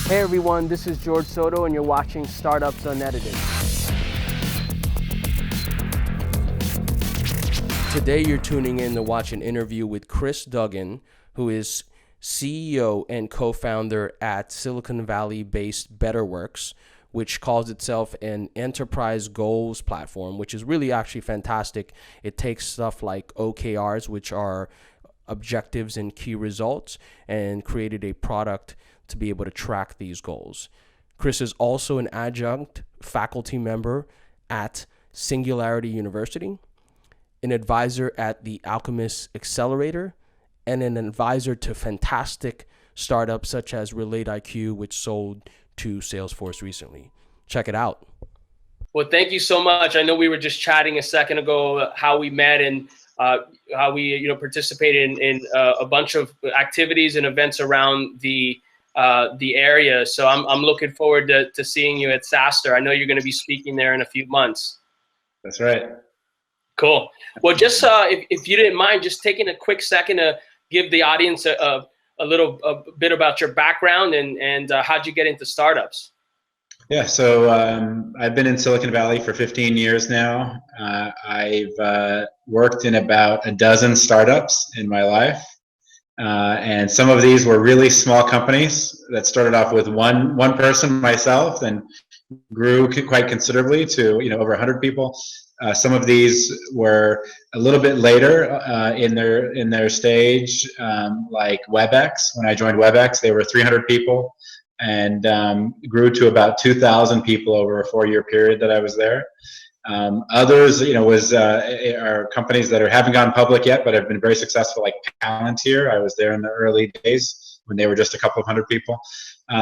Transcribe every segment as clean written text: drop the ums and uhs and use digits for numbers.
Hey everyone, this is George Soto and you're watching Startups Unedited. Today you're tuning in to watch an interview with Kris Duggan, who is CEO and co-founder at Silicon Valley-based BetterWorks, which calls itself an enterprise goals platform, which is really actually fantastic. It takes stuff like OKRs, which are objectives and key results, and created a product to be able to track these goals. Kris is also an adjunct faculty member at Singularity University, an advisor at the Alchemist Accelerator, and an advisor to fantastic startups such as Relate IQ, which sold to Salesforce recently. Check it out. Well, thank you so much. I know we were just chatting a second ago how we met and how we participated in a bunch of activities and events around the area. So I'm looking forward to seeing you at SaaStr. I know you're going to be speaking there in a few months. That's right. Cool. Well, just if you didn't mind, just taking a quick second to give the audience a bit about your background and how'd you get into startups? Yeah, so I've been in Silicon Valley for 15 years now. I've worked in about a dozen startups in my life. And some of these were really small companies that started off with one person, myself, and grew quite considerably to over 100 people. Some of these were a little bit later in their stage, like WebEx. When I joined WebEx, they were 300 people, and grew to about 2,000 people over a 4-year period that I was there. Others, are companies that haven't gone public yet, but have been very successful, like Palantir. I was there in the early days when they were just a couple of hundred people.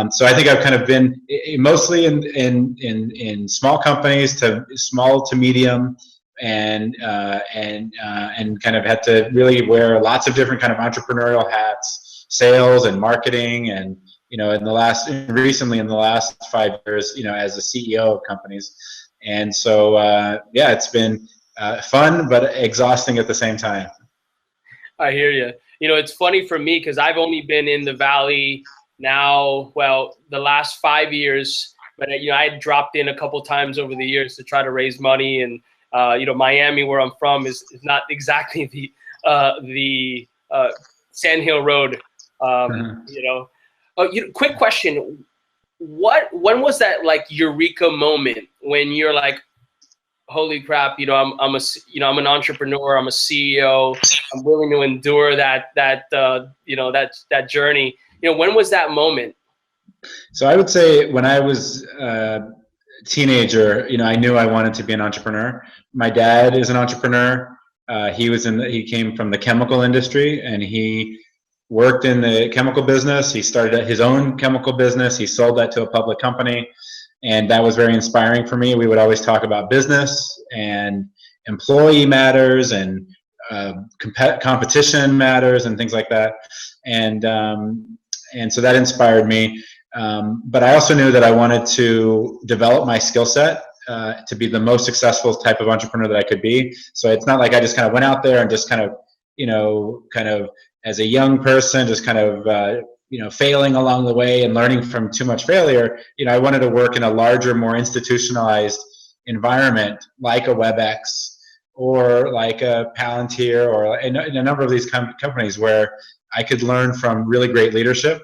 So I think I've kind of been mostly in small companies to small to medium, and kind of had to really wear lots of different kind of entrepreneurial hats, sales and marketing, and recently in the last 5 years, as a CEO of companies. And so, it's been fun, but exhausting at the same time. I hear you. It's funny for me because I've only been in the Valley now, the last 5 years, but I had dropped in a couple times over the years to try to raise money. And, Miami, where I'm from, is not exactly the Sand Hill Road, quick question. When was that like Eureka moment when you're like, holy crap, I'm an entrepreneur, I'm a CEO, I'm willing to endure that journey. When was that moment? So I would say when I was a teenager, I knew I wanted to be an entrepreneur. My dad is an entrepreneur. He came from the chemical industry, and he worked in the chemical business. He started his own chemical business. He sold that to a public company, and that was very inspiring for me. We would always talk about business and employee matters and competition matters and things like that. And so that inspired me. But I also knew that I wanted to develop my skill set to be the most successful type of entrepreneur that I could be. So it's not like I just kind of went out there and just kind of as a young person, just kind of, failing along the way and learning from too much failure. I wanted to work in a larger, more institutionalized environment, like a WebEx or like a Palantir, or in a number of these companies where I could learn from really great leadership,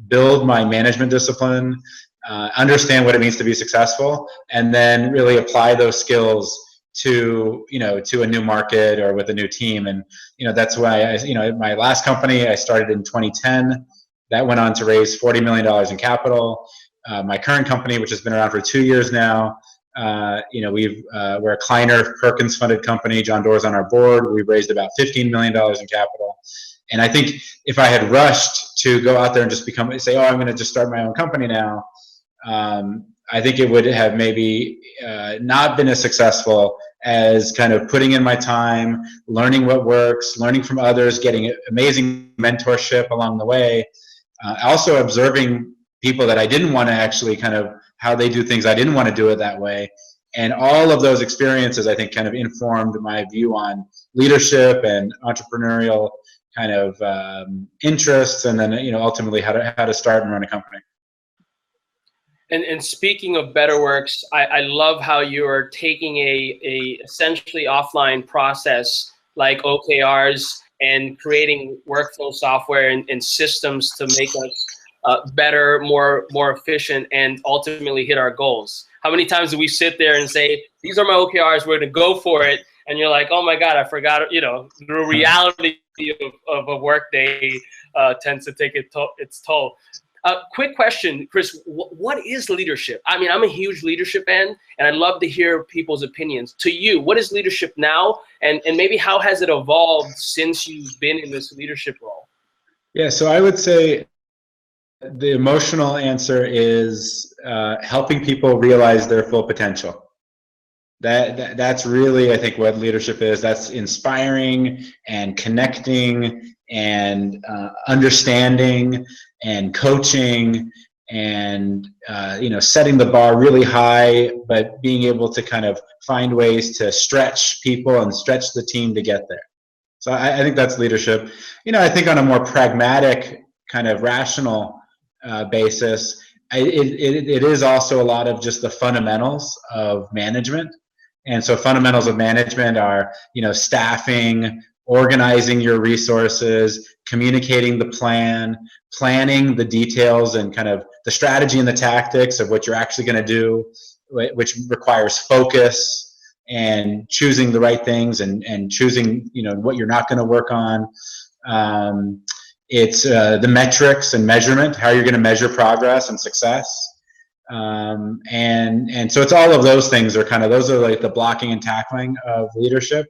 build my management discipline, understand what it means to be successful, and then really apply those skills to a new market or with a new team. And that's why my last company I started in 2010, that went on to raise $40 million in capital. My current company, which has been around for 2 years now, we're a Kleiner Perkins funded company. John Doerr's on our board. We've raised about $15 million in capital. And I think if I had rushed to go out there and just say, I'm going to just start my own company now, I think it would have maybe not been as successful as kind of putting in my time, learning what works, learning from others, getting amazing mentorship along the way, also observing people that I didn't want to actually kind of how they do things. I didn't want to do it that way. And all of those experiences, I think, kind of informed my view on leadership and entrepreneurial kind of interests, and then ultimately how to start and run a company. And speaking of BetterWorks, I love how you're taking a essentially offline process like OKRs and creating workflow software and systems to make us better, more efficient, and ultimately hit our goals. How many times do we sit there and say, these are my OKRs, we're going to go for it, and you're like, oh my God, I forgot, the reality of a workday tends to take its toll. Quick question, Kris, what is leadership? I mean, I'm a huge leadership fan, and I'd love to hear people's opinions. To you, what is leadership now, and maybe how has it evolved since you've been in this leadership role? Yeah, so I would say the emotional answer is helping people realize their full potential. That's really, I think, what leadership is. That's inspiring and connecting and understanding and coaching and setting the bar really high, but being able to kind of find ways to stretch people and stretch the team to get there. So I think that's leadership. I think on a more pragmatic kind of rational basis, it is also a lot of just the fundamentals of management. And so fundamentals of management are, staffing, organizing your resources, communicating the plan, planning the details and kind of the strategy and the tactics of what you're actually going to do, which requires focus and choosing the right things and choosing, what you're not going to work on. It's the metrics and measurement, how you're going to measure progress and success. And so it's all of those things those are like the blocking and tackling of leadership.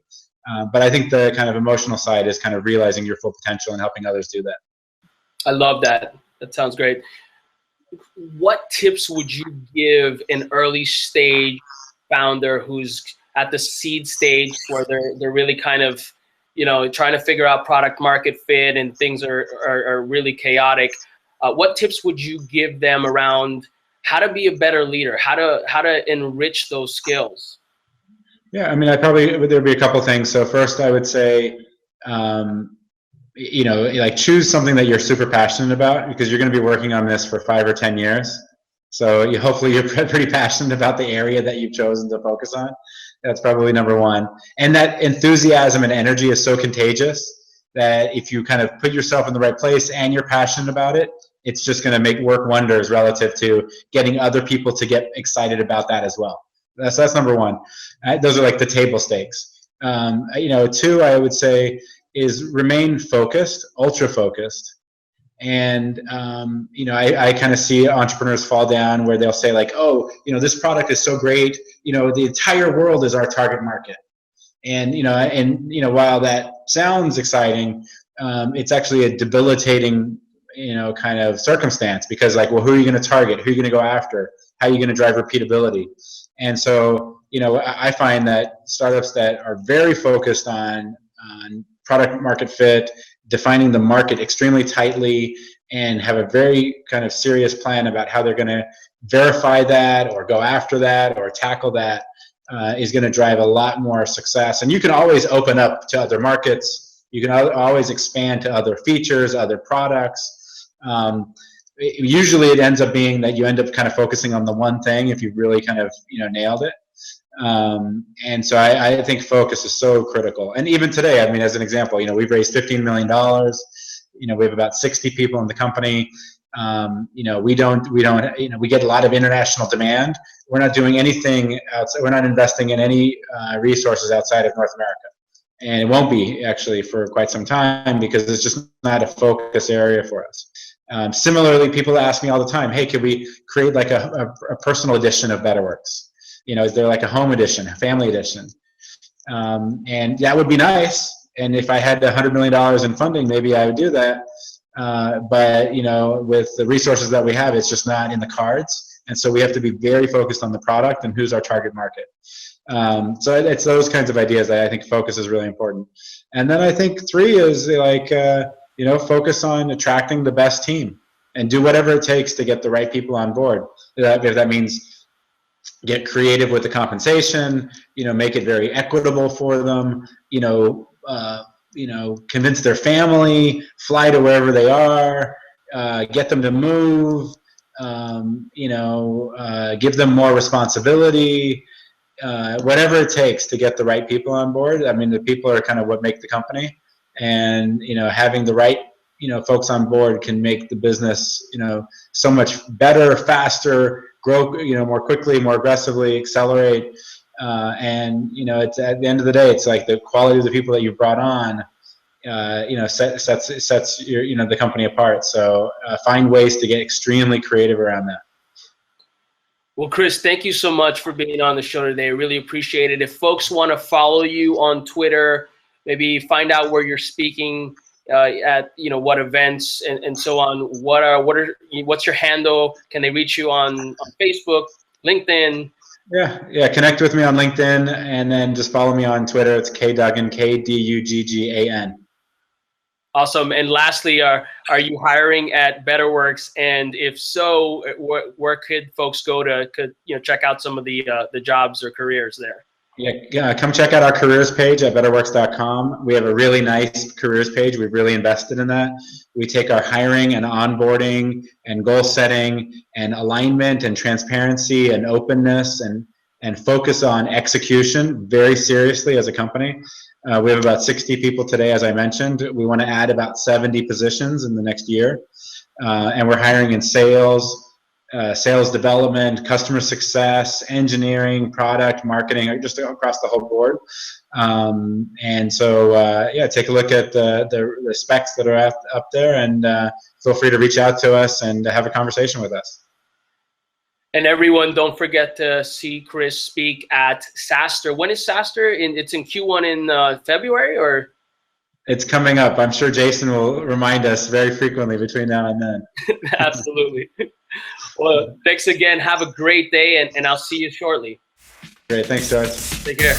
But I think the kind of emotional side is kind of realizing your full potential and helping others do that. I love that. That sounds great. What tips would you give an early stage founder who's at the seed stage where they're really kind of, trying to figure out product market fit and things are really chaotic? What tips would you give them around how to be a better leader, how to enrich those skills? Yeah, I mean, there'd be a couple things. So first, I would say, choose something that you're super passionate about, because you're going to be working on this for 5 or 10 years. So hopefully you're pretty passionate about the area that you've chosen to focus on. That's probably number one. And that enthusiasm and energy is so contagious that if you kind of put yourself in the right place and you're passionate about it, it's just going to work wonders relative to getting other people to get excited about that as well. That's number one. Those are like the table stakes. Two, I would say, is remain focused, ultra focused. And, I kind of see entrepreneurs fall down where they'll say like, oh, this product is so great. The entire world is our target market. And, while that sounds exciting, it's actually a debilitating, kind of circumstance, because like, well, who are you going to target? Who are you going to go after? How are you going to drive repeatability? And so, I find that startups that are very focused on product market fit, defining the market extremely tightly, and have a very kind of serious plan about how they're going to verify that or go after that or tackle that, is going to drive a lot more success. And you can always open up to other markets. You can always expand to other features, other products. Usually it ends up being that you end up kind of focusing on the one thing if you really kind of nailed it. And so I think focus is so critical. And even today, I mean, as an example, we've raised $15 million. We have about 60 people in the company. We get a lot of international demand. We're not doing anything outside. We're not investing in any resources outside of North America. And it won't be actually for quite some time, because it's just not a focus area for us. Similarly, people ask me all the time, hey, could we create like a personal edition of BetterWorks? Is there like a home edition, a family edition? And that would be nice. And if I had $100 million in funding, maybe I would do that. But, with the resources that we have, it's just not in the cards. And so we have to be very focused on the product and who's our target market. So it's those kinds of ideas that I think focus is really important. And then I think 3 is like, focus on attracting the best team and do whatever it takes to get the right people on board. If that means get creative with the compensation, make it very equitable for them, convince their family, fly to wherever they are, get them to move, give them more responsibility, whatever it takes to get the right people on board. I mean, the people are kind of what make the company, and having the right folks on board can make the business so much better, faster, grow more quickly, more aggressively, accelerate. And it's at the end of the day, it's like the quality of the people that you've brought on sets your the company apart. So find ways to get extremely creative around that. Well, Kris, thank you so much for being on the show today. I really appreciate it. If folks want to follow you on Twitter, maybe find out where you're speaking at what events and so on, what's your handle? Can they reach you on Facebook, LinkedIn? Yeah. Connect with me on LinkedIn, and then just follow me on Twitter. It's K Duggan, KDUGGAN. Awesome. And lastly, are you hiring at BetterWorks? And if so, where could folks go to check out some of the jobs or careers there? Yeah, come check out our careers page at BetterWorks.com. We have a really nice careers page. We've really invested in that. We take our hiring and onboarding and goal setting and alignment and transparency and openness and focus on execution very seriously as a company. We have about 60 people today, as I mentioned. We want to add about 70 positions in the next year. And we're hiring in sales, sales development, customer success, engineering, product, marketing, just across the whole board. And so, take a look at the specs that are up there, and feel free to reach out to us and have a conversation with us. And everyone, don't forget to see Kris speak at SaaStr. When is SaaStr? It's in Q1 in February, or? It's coming up. I'm sure Jason will remind us very frequently between now and then. Absolutely. Well, thanks again. Have a great day, and I'll see you shortly. Great. Thanks, George. Take care.